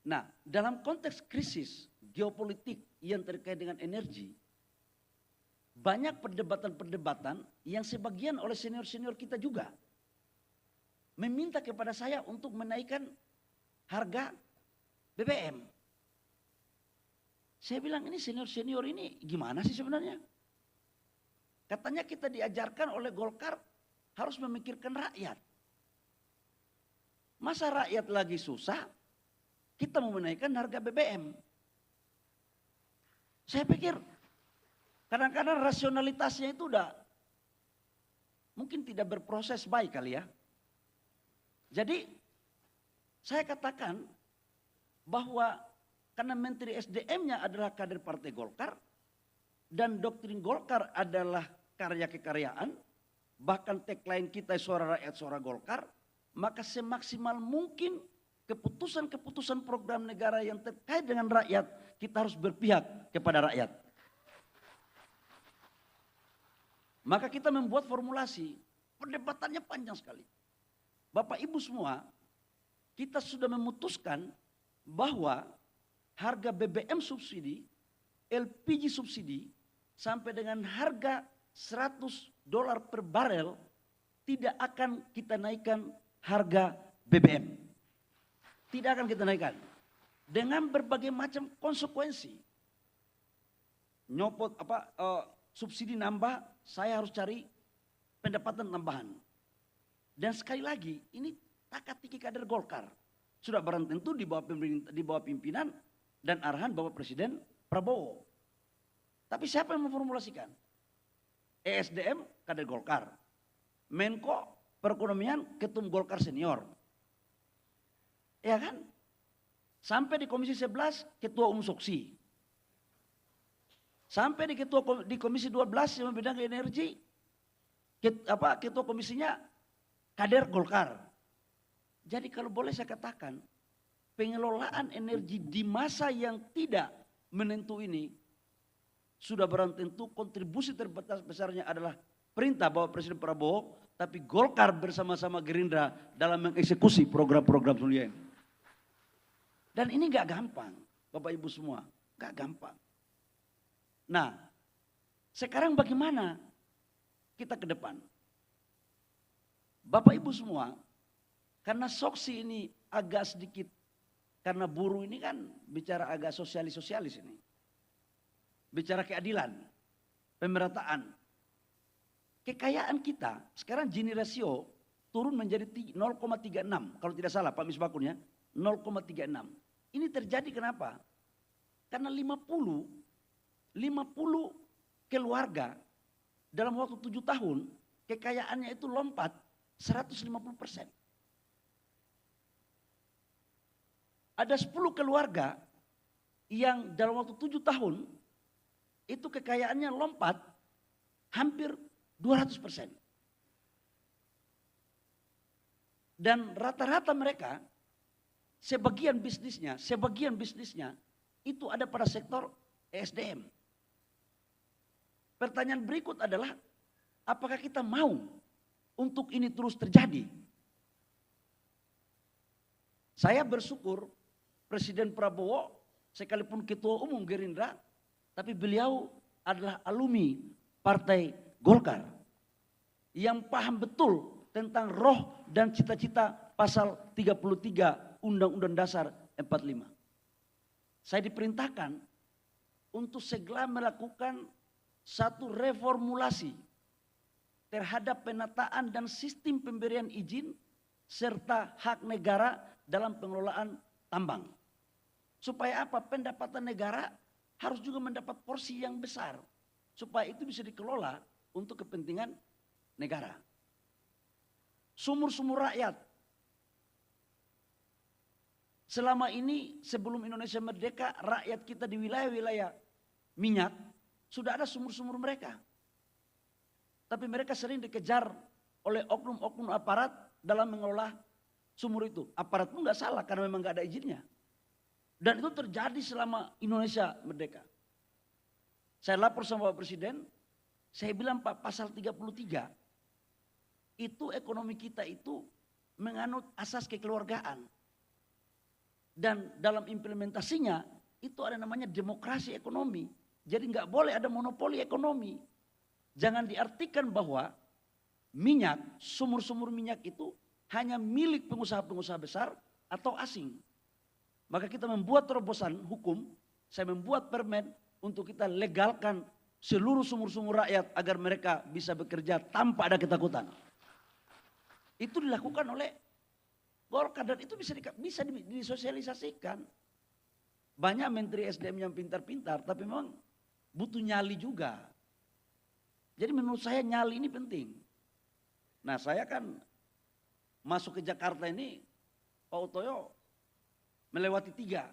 Nah, dalam konteks krisis geopolitik yang terkait dengan energi, banyak perdebatan-perdebatan yang sebagian oleh senior-senior kita juga meminta kepada saya untuk menaikkan harga BBM. Saya bilang ini senior-senior ini gimana sih sebenarnya? Katanya kita diajarkan oleh Golkar harus memikirkan rakyat. Masa rakyat lagi susah, kita mau menaikkan harga BBM. Saya pikir kadang-kadang rasionalitasnya itu udah mungkin tidak berproses baik kali ya. Jadi saya katakan bahwa karena Menteri SDM-nya adalah kader Partai Golkar dan doktrin Golkar adalah karya kekaryaan, bahkan tagline kita suara rakyat suara Golkar, maka semaksimal mungkin keputusan-keputusan program negara yang terkait dengan rakyat kita harus berpihak kepada rakyat. Maka kita membuat formulasi, perdebatannya panjang sekali. Bapak Ibu semua, kita sudah memutuskan bahwa harga BBM subsidi, LPG subsidi, sampai dengan harga $100 per barel, tidak akan kita naikkan harga BBM. Tidak akan kita naikkan. Dengan berbagai macam konsekuensi. Nyopot subsidi nambah, saya harus cari pendapatan tambahan. Dan sekali lagi, ini teka-teki kader Golkar. Sudah barang tentu di bawah pimpinan dan arahan Bapak Presiden Prabowo. Tapi siapa yang memformulasikan? ESDM kader Golkar. Menko Perekonomian Ketum Golkar senior. Ya kan? Sampai di Komisi 11 Ketua Umum Soksi. Sampai di Komisi 12 yang bidang energi, Ketua Komisinya kader Golkar. Jadi kalau boleh saya katakan, pengelolaan energi di masa yang tidak menentu ini, sudah barang tentu kontribusi terbesarnya adalah perintah Bapak Presiden Prabowo, tapi Golkar bersama-sama Gerindra dalam mengeksekusi program-program mulia ini. Dan ini gak gampang, Bapak Ibu semua, gak gampang. Nah, sekarang bagaimana kita ke depan? Bapak Ibu semua, karena Soksi ini agak sedikit, karena buruh ini kan bicara agak sosialis-sosialis ini. Bicara keadilan, pemerataan. Kekayaan kita, sekarang Gini ratio turun menjadi 0,36. Kalau tidak salah Pak Misbakun ya, 0,36. Ini terjadi kenapa? Karena 50 keluarga dalam waktu 7 tahun, kekayaannya itu lompat 150%. Ada 10 keluarga yang dalam waktu 7 tahun itu kekayaannya lompat hampir 200%. Dan rata-rata mereka sebagian bisnisnya itu ada pada sektor ESDM. Pertanyaan berikut adalah apakah kita mau untuk ini terus terjadi? Saya bersyukur Presiden Prabowo sekalipun Ketua Umum Gerindra, tapi beliau adalah alumni Partai Golkar yang paham betul tentang roh dan cita-cita pasal 33 Undang-Undang Dasar 45. Saya diperintahkan untuk segera melakukan satu reformulasi terhadap penataan dan sistem pemberian izin serta hak negara dalam pengelolaan tambang. Supaya apa? Pendapatan negara harus juga mendapat porsi yang besar. Supaya itu bisa dikelola untuk kepentingan negara. Sumur-sumur rakyat. Selama ini sebelum Indonesia merdeka, rakyat kita di wilayah-wilayah minyak sudah ada sumur-sumur mereka. Tapi mereka sering dikejar oleh oknum-oknum aparat dalam mengelola sumur itu. Aparat pun nggak salah karena memang nggak ada izinnya. Dan itu terjadi selama Indonesia merdeka. Saya lapor sama Bapak Presiden, saya bilang Pak pasal 33 itu ekonomi kita itu menganut asas kekeluargaan. Dan dalam implementasinya itu ada namanya demokrasi ekonomi. Jadi nggak boleh ada monopoli ekonomi. Jangan diartikan bahwa minyak, sumur-sumur minyak itu hanya milik pengusaha-pengusaha besar atau asing. Maka kita membuat terobosan hukum, saya membuat permen untuk kita legalkan seluruh sumur-sumur rakyat agar mereka bisa bekerja tanpa ada ketakutan. Itu dilakukan oleh Golkar dan itu bisa disosialisasikan. Banyak menteri SDM yang pintar-pintar, tapi memang butuh nyali juga. Jadi menurut saya nyali ini penting. Nah saya kan masuk ke Jakarta ini, Pak Utoyo melewati 3,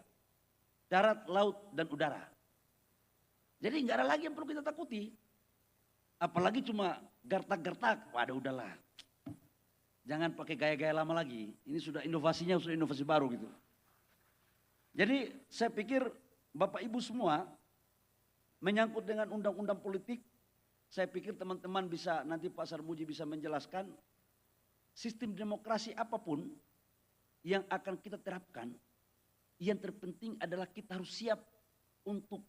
darat, laut, dan udara. Jadi nggak ada lagi yang perlu kita takuti. Apalagi cuma gertak-gertak, waduh udahlah. Jangan pakai gaya-gaya lama lagi. Ini sudah inovasinya, sudah inovasi baru gitu. Jadi saya pikir Bapak Ibu semua menyangkut dengan undang-undang politik, saya pikir teman-teman bisa, nanti Pak Sarmuji bisa menjelaskan sistem demokrasi apapun yang akan kita terapkan, yang terpenting adalah kita harus siap untuk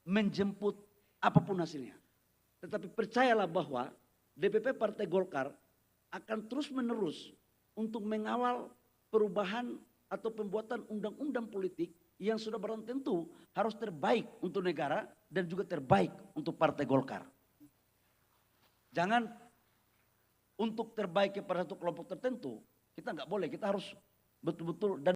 menjemput apapun hasilnya. Tetapi percayalah bahwa DPP Partai Golkar akan terus menerus untuk mengawal perubahan atau pembuatan undang-undang politik yang sudah barang tentu harus terbaik untuk negara dan juga terbaik untuk Partai Golkar. Jangan untuk terbaik kepada satu kelompok tertentu, kita nggak boleh, kita harus betul-betul dan